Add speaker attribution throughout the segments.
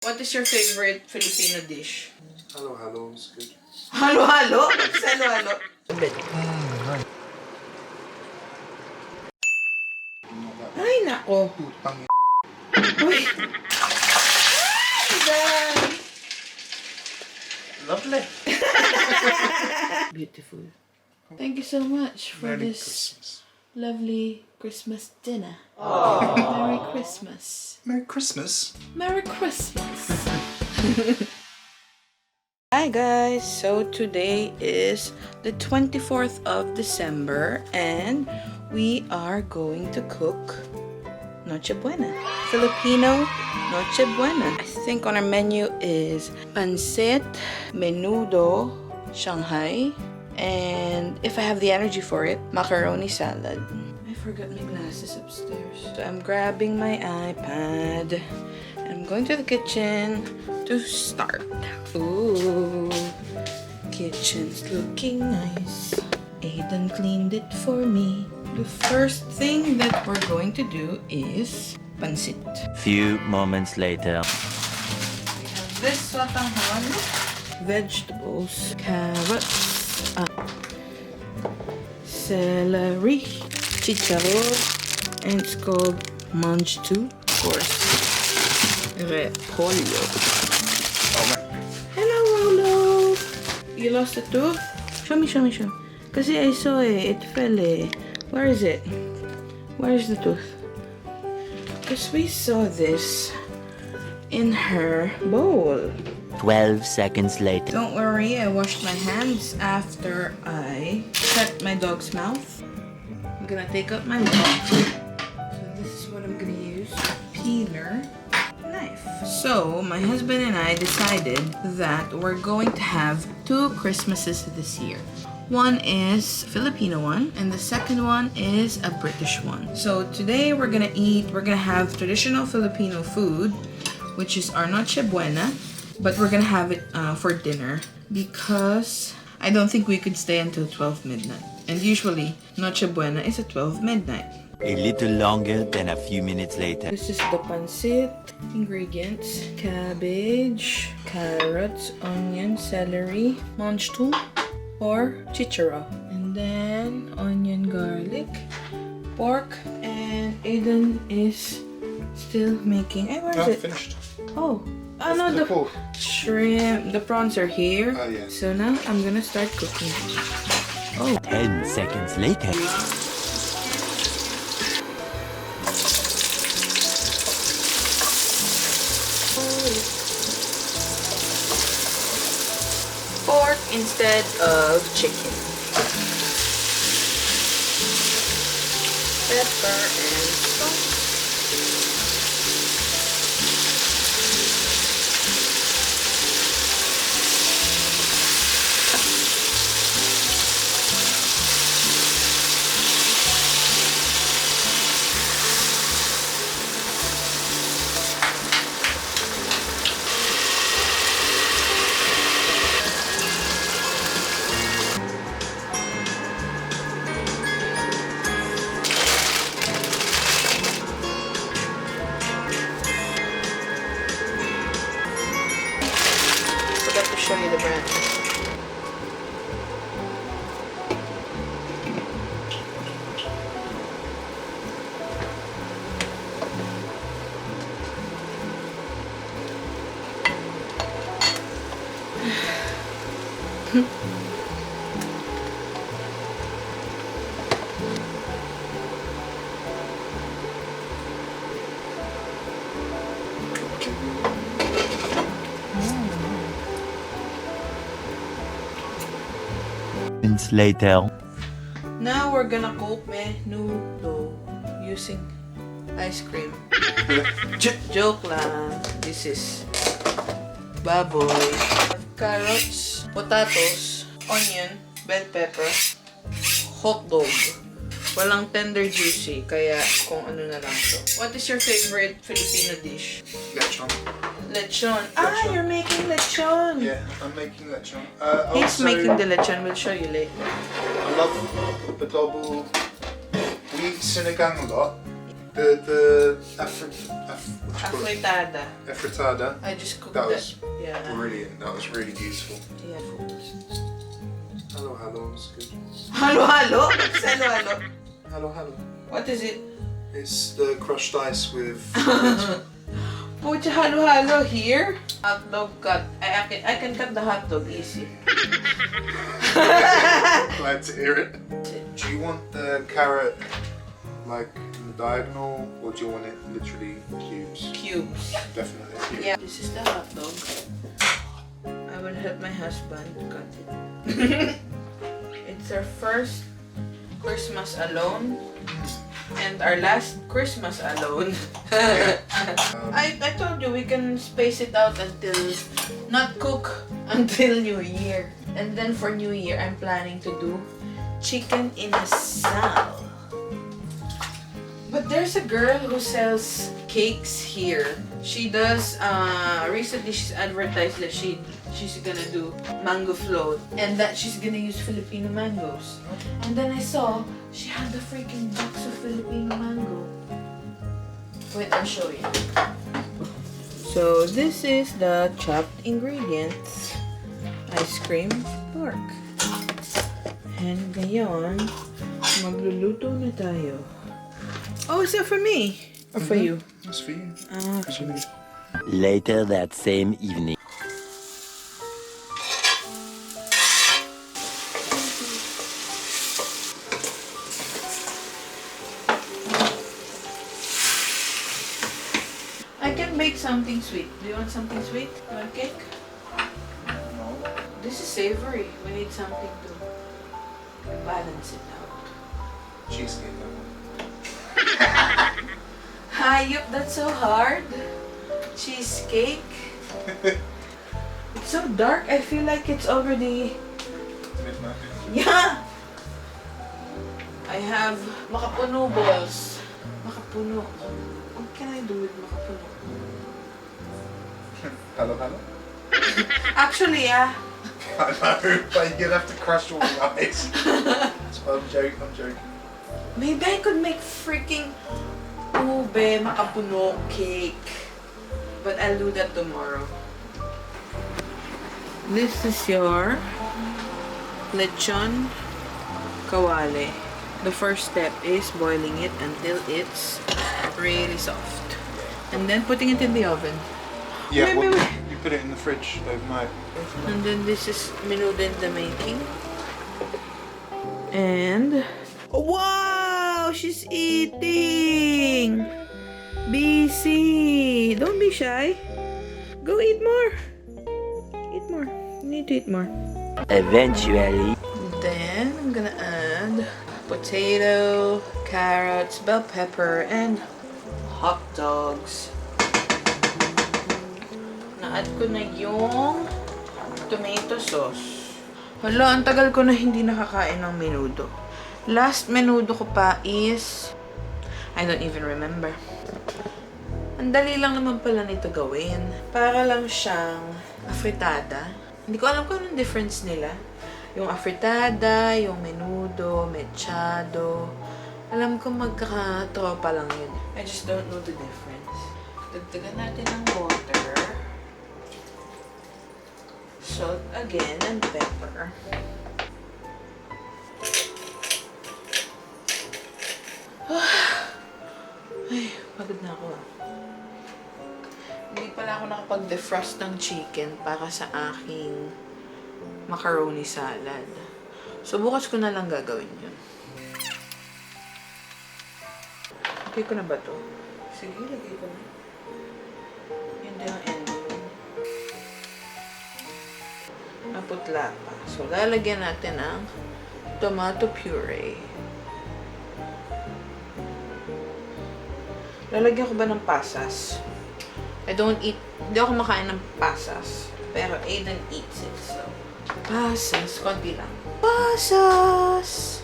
Speaker 1: What is your favorite Filipino dish?
Speaker 2: Halo-halo is good.
Speaker 1: Halo-halo? What's halo-halo? Ay, nako.
Speaker 2: Putang
Speaker 1: Uy. Ay,
Speaker 2: Lovely.
Speaker 1: beautiful. Thank you so much for
Speaker 2: Merry
Speaker 1: this
Speaker 2: Christmas.
Speaker 1: lovely Christmas dinner. Merry Christmas.
Speaker 2: Merry Christmas.
Speaker 1: Merry Christmas. Hi guys, so today is the 24th of December and we are going to cook Noche Buena. Filipino Noche Buena. I think on our menu is pancit, menudo, Shanghai, and if I have the energy for it, macaroni salad. I forgot my glasses upstairs. So I'm grabbing my iPad. I'm going to the kitchen to start. Ooh, kitchen's looking nice. Aiden cleaned it for me. The first thing that we're going to do is pancit.
Speaker 3: Few moments later.
Speaker 1: We have this sotanghon, vegetables, carrots, celery, chicharron, and it's called manchtu, of course. Repolyo. Hello, Rolo. You lost a tooth? Show me. Kasi I saw it. It fell eh. Where is it? Where is the tooth? Because we saw this in her bowl.
Speaker 3: 12 seconds later.
Speaker 1: Don't worry, I washed my hands after I cut my dog's mouth. I'm gonna take out my mouth. So this is what I'm gonna use. Peeler. Knife. So, my husband and I decided that we're going to have 2 Christmases this year. One is Filipino one, and the second one is a British one. So today we're gonna have traditional Filipino food, which is our Noche Buena, but we're gonna have it for dinner because I don't think we could stay until 12 midnight. And usually, Noche Buena is at 12 midnight.
Speaker 3: A little longer than a few minutes later.
Speaker 1: This is the pancit. Ingredients: cabbage, carrots, onion, celery, manchtu, or chicharo. And then onion, garlic, pork, and Aiden is still making. Hey, where is it?
Speaker 2: Finished.
Speaker 1: Oh, no, the
Speaker 2: pork.
Speaker 1: shrimp, the prawns are here.
Speaker 2: Oh, yeah.
Speaker 1: So now I'm gonna start cooking. Oh.
Speaker 3: 10 seconds later.
Speaker 1: Pork instead of chicken. Pepper and salt. Forgot to show you the brand.
Speaker 3: Minutes later.
Speaker 1: Now we're gonna cook menudo using ice cream. Joke lang. This is baboy. Carrots, potatoes, onion, bell pepper, hot dog. Walang tender juicy, kaya kung ano na lang to. What is your favorite Filipino dish?
Speaker 2: Lechon.
Speaker 1: Lechon. Ah,
Speaker 2: Lechon.
Speaker 1: you're making lechon.
Speaker 2: Yeah, I'm making lechon.
Speaker 1: He's
Speaker 2: Also,
Speaker 1: making the lechon. We'll show you later.
Speaker 2: I love adobo. We eat sinigang a lot.
Speaker 1: Afritada.
Speaker 2: Afritada.
Speaker 1: I just cooked
Speaker 2: That
Speaker 1: that.
Speaker 2: was
Speaker 1: Yeah.
Speaker 2: brilliant. That was really beautiful.
Speaker 1: Yeah.
Speaker 2: Hello, hello. It's good.
Speaker 1: Halo halo. Halo halo.
Speaker 2: Hello, hello.
Speaker 1: What is it?
Speaker 2: It's the crushed ice with.
Speaker 1: Put your halo halo here. Hot dog cut. I can cut the hot dog easy.
Speaker 2: Glad to hear it. Do you want the carrot like in the diagonal, or do you want it literally cubes?
Speaker 1: Cubes.
Speaker 2: Definitely cubes.
Speaker 1: Yeah. This is the hot dog. I will help my husband cut it. It's our first Christmas alone and our last Christmas alone. I told you we can space it out until not cook until New Year. And then for New Year, I'm planning to do chicken inasal. But there's a girl who sells cakes here. She does, recently she's advertised that she's gonna do mango float and that she's gonna use Filipino mangoes. And then I saw she had the freaking box of Filipino mango. Wait, I'll show you. So this is the chopped ingredients. Ice cream, pork. And ngayon, magluluto na tayo. Oh, is that for me? Or for you?
Speaker 2: That's for you.
Speaker 1: Okay.
Speaker 3: Later that same evening.
Speaker 1: I can bake something sweet. Do you want something sweet? You want cake?
Speaker 2: No.
Speaker 1: This is savory. We need something to balance it out.
Speaker 2: Cheesecake, that one.
Speaker 1: Hayop, that's so hard. Cheesecake. It's so dark. I feel like it's already...
Speaker 2: Midnight.
Speaker 1: Yeah! I have makapuno balls. Makapuno. What can I do with makapuno?
Speaker 2: Hello, hello.
Speaker 1: Actually, yeah.
Speaker 2: I know, but you'll have to crush all the ice. I'm joking.
Speaker 1: Maybe I could make freaking ube makapuno cake. But I'll do that tomorrow. This is your lechon kawale. The first step is boiling it until it's really soft. And then putting it in the oven.
Speaker 2: Yeah,
Speaker 1: Wait.
Speaker 2: you put it in the fridge overnight.
Speaker 1: And then this is menudo in the making. And... Wow! She's eating! BC! Don't be shy. Go eat more. Eat more. You need to eat more.
Speaker 3: Eventually.
Speaker 1: Then I'm gonna add potato, carrots, bell pepper, and hot dogs. Na-add ko na yung tomato sauce. Hala, ang tagal ko na hindi nakakain ng menudo. Last menudo ko pa is... I don't even remember. Ang dali lang naman pala nito gawin. Para lang siyang afritada. Hindi ko alam kung anong difference nila. Yung afritada, yung menudo, mechado. Alam ko magkakatropa lang yun. I just don't know the difference. Dagdagan natin ng water. Salt again and pepper. Ay, pagod na ako ah. Hindi pala ako nakapag-defrost ng chicken para sa aking macaroni salad. So, bukas ko na lang gagawin yun. Lagay ko na ba to? Sige, lagay ko na. Yun din ang ending. Naputla pa. So, lalagyan natin ng tomato puree. Lalagyan ko ba ng pasas? Hindi ako makain ng pasas. Pero Aiden eats it, so. Pasas, konti lang. Pasas!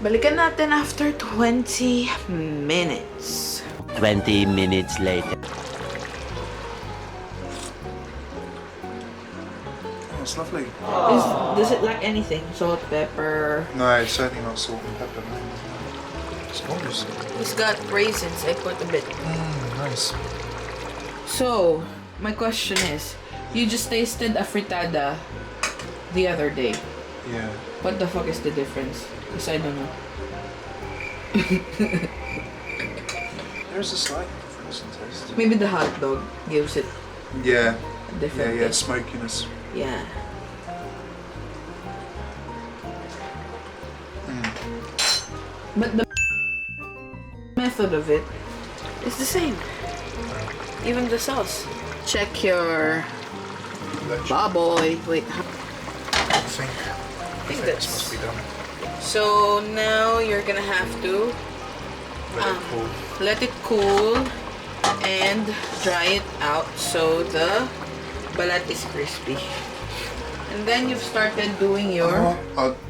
Speaker 1: Balikan natin after 20 minutes.
Speaker 3: 20 minutes later.
Speaker 2: Oh, it's it's lovely.
Speaker 1: Does it lack anything? Salt, pepper?
Speaker 2: No, it's certainly not salt and pepper. It's gorgeous.
Speaker 1: It's got raisins. I put a bit.
Speaker 2: Nice.
Speaker 1: So, my question is, you just tasted a fritada the other day.
Speaker 2: Yeah.
Speaker 1: What the fuck is the difference? Because I don't know.
Speaker 2: There's a slight difference in taste.
Speaker 1: Maybe the hot dog gives it
Speaker 2: Yeah.
Speaker 1: a different taste.
Speaker 2: Smokiness.
Speaker 1: Yeah. But the method of it is the same. Even the sauce. Check your baboy. Wait.
Speaker 2: I think this must be done.
Speaker 1: So now you're gonna have to let it cool and dry it out so the balat is crispy. And then you've started doing your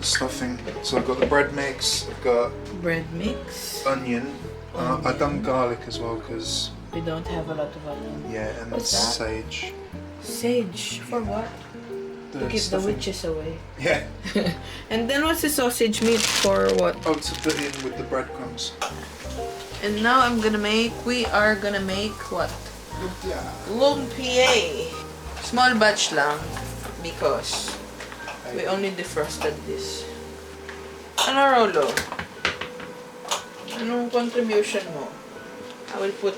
Speaker 2: stuffing. So I've got the bread mix, I've got
Speaker 1: bread mix.
Speaker 2: onion. I've done garlic as well because
Speaker 1: We don't have a lot of onion.
Speaker 2: and
Speaker 1: What's that?
Speaker 2: sage.
Speaker 1: Sage for what? To keep the
Speaker 2: stuffing.
Speaker 1: witches away.
Speaker 2: Yeah.
Speaker 1: And then what's the sausage meat for what?
Speaker 2: Oh, to put in with the breadcrumbs.
Speaker 1: And now we are gonna make what?
Speaker 2: Yeah.
Speaker 1: Lumpia. Small batch lang because we only defrosted this. Ano, Rolo? Anong contribution mo? I will put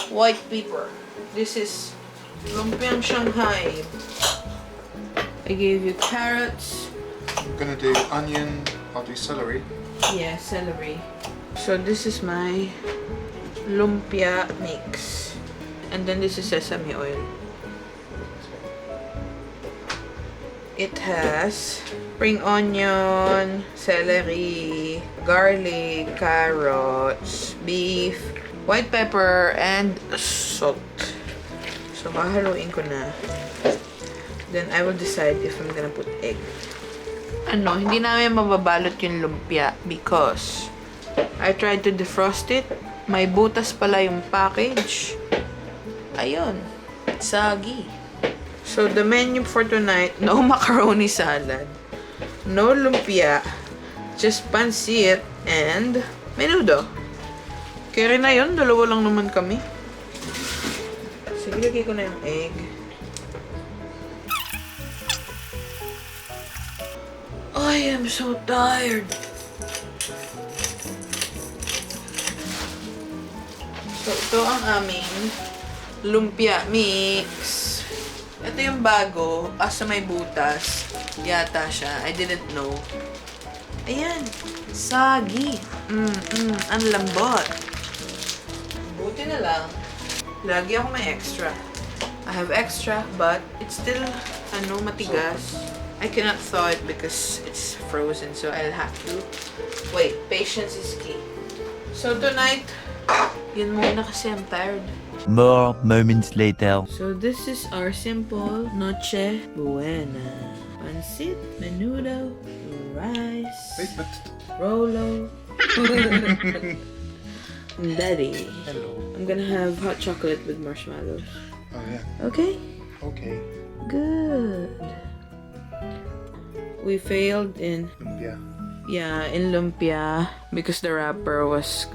Speaker 1: white pepper. This is lumpiang Shanghai. I gave you carrots.
Speaker 2: I'm gonna do onion. I'll do celery.
Speaker 1: Yeah, celery. So this is my lumpia mix. And then this is sesame oil. It has spring onion, celery, garlic, carrots, beef, white pepper, and salt. So hahaluin ko na. Then I will decide if I'm gonna put egg. Ano, hindi namin mababalot yung lumpia because I tried to defrost it. May butas pala yung package. Ayun. Sagi. So, the menu for tonight, no macaroni salad, no lumpia, just pancit, and menudo. Kaya rin na yun, dalawa lang naman kami. Sige, lagay ko na yung egg. I am so tired. So, ito ang aming lumpia mix. Ito yung bago. Sa may butas. Yata siya. I didn't know. Ayan. Sagi. Ang lambot. Buti na lang. Lagi ako may extra. I have extra, but it's still, matigas. I cannot thaw it because it's frozen, so I'll have to wait. Patience is key. So tonight, yun muna kasi I'm tired.
Speaker 3: More moments later.
Speaker 1: So this is our simple Noche Buena. Pancit, menudo, rice, rolo, and daddy.
Speaker 2: Hello.
Speaker 1: I'm gonna have hot chocolate with marshmallows.
Speaker 2: Oh yeah.
Speaker 1: Okay?
Speaker 2: Okay.
Speaker 1: Good. We failed in lumpia because the wrapper was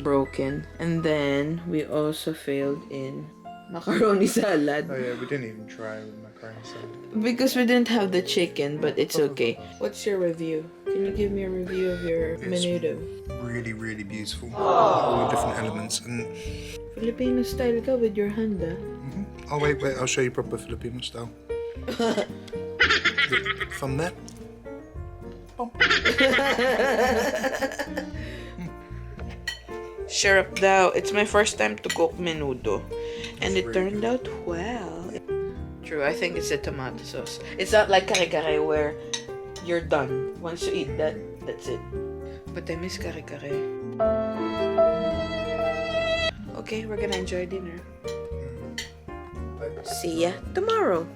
Speaker 1: broken, and then we also failed in macaroni salad
Speaker 2: Oh yeah, we didn't even try with macaroni salad.
Speaker 1: because we didn't have the chicken, but it's okay. What's your review? Can you give me a review of your menudo?
Speaker 2: Really, really beautiful. All the different elements and.
Speaker 1: Filipino style ka with your hand, ah.
Speaker 2: Oh wait, I'll show you proper Filipino style. From there.
Speaker 1: Sure up daw. It's my first time to cook menudo, and it
Speaker 2: really
Speaker 1: turned out well. True, I think it's the tomato sauce. It's not like kare-kare where you're done. Once you eat that, that's it. But I miss kare-kare. Okay, we're gonna enjoy dinner. See ya tomorrow.